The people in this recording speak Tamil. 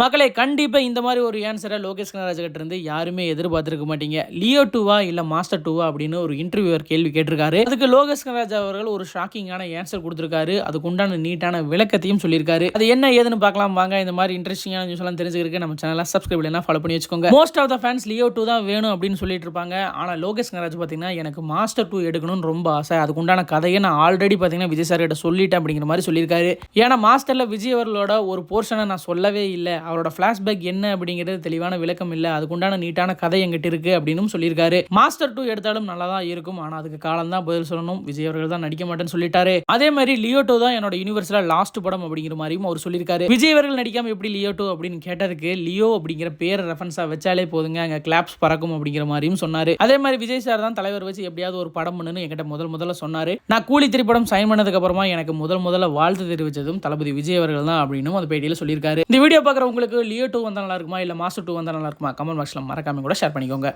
மக்களே கண்டிப்பா இந்த மாதிரி ஒரு ஆன்சரை லோகேஷ் கனகராஜ் கிட்ட இருந்து யாருமே எதிர்பார்த்திருக்க மாட்டீங்க. லியோ 2வா இல்ல மாஸ்டர் 2வா அப்படின்னு ஒரு இன்டர்வியூவர் கேள்வி கேட்டிருக்காரு. அதுக்கு லோகேஷ் கனகராஜ் அவர்கள் ஒரு ஷாக்கிங்கான ஆன்சர் கொடுத்திருக்காரு. அதுக்கு உண்டான நீட்டான விளக்கத்தையும் சொல்லியிருக்காரு. அது என்ன ஏதுன்னு பார்க்கலாம் வாங்க. இந்த மாதிரி இன்ட்ரெஸ்டிங்கான நியூஸ் எல்லாம் தெரிஞ்சுக்கிறதுக்கு நம்ம சேனலை சப்ஸ்கிரைப் பண்ணி ஃபாலோ பண்ணி வச்சுக்கோங்க. Most of the fans Leo 2 தான் வேணும் அப்படின்னு சொல்லிட்டு இருப்பாங்க. ஆனா லோகேஷ் கனகராஜ் பாத்தீங்கன்னா எனக்கு மாஸ்டர் 2 எடுக்கணும்னு ரொம்ப ஆசை. அதுக்கு உண்டான கதையை நான் ஆல்ரெடி பாத்தீங்கன்னா விஜய் சார் கிட்ட சொல்லிட்டேன் அப்படிங்கிற மாதிரி சொல்லியிருக்காரு. ஏன்னா மாஸ்டர்ல விஜய் அவர்களோட ஒரு போர்ஷனை நான் சொல்லவே இல்லை. அவரோட ஃபிளாஷ்பேக் என்ன அப்படிங்கிறது தெளிவான விளக்கம் இல்லை. அதுக்குண்டான நீட்டான கதை எங்கிட்ட இருக்கு அப்படின்னு சொல்லியிருக்காரு. மாஸ்டர் 2 எடுத்தாலும் நல்லா தான் இருக்கும். ஆனா அதுக்கு காலம் தான் பதில் சொல்லணும். விஜய் அவர்கள் தான் நடிக்க மாட்டேன்னு சொல்லிட்டாரு. அதே மாதிரி லியோ 2 தான் என்னோட யூனிவர்ஸ்ல லாஸ்ட் படம் அப்படிங்கிற மாதிரியும் அவர் சொல்லியிருக்காரு. விஜய் அவர்கள் நடிக்காம எப்படி லியோ 2 அப்படின்னு கேட்டதுக்கு லியோ அப்படிங்கிற பேர் ரெஃபரன்ஸா வச்சாலே போதுங்க, அங்க கிளாப்ஸ் பறக்கும் அப்படிங்கிற மாதிரியும் சொன்னாரு. அதே மாதிரி விஜய் சார் தான் தலைவர் வச்சு எப்படியாவது ஒரு படம் பண்ணுன்னு என்கிட்ட முதல்ல சொன்னாரு. நான் கூலி திரைப்படம் சைன் பண்ணதுக்கு அப்புறமா எனக்கு முதல்ல வாழ்த்து தெரிவிச்சதும் தளபதி விஜய் அவர்கள் தான் அப்படின்னு அந்த பேட்டியில சொல்லியிருக்காரு. இந்த வீடியோ பார்க்குற உங்களுக்கு லியோ 2 வந்தா நல்லா இருக்குமா இல்ல மாஸ்டர் 2 வந்தா நல்லா இருக்குமா கமெண்ட் பாக்ஸ்ல மறக்காம கூட ஷேர் பண்ணிக்கோங்க.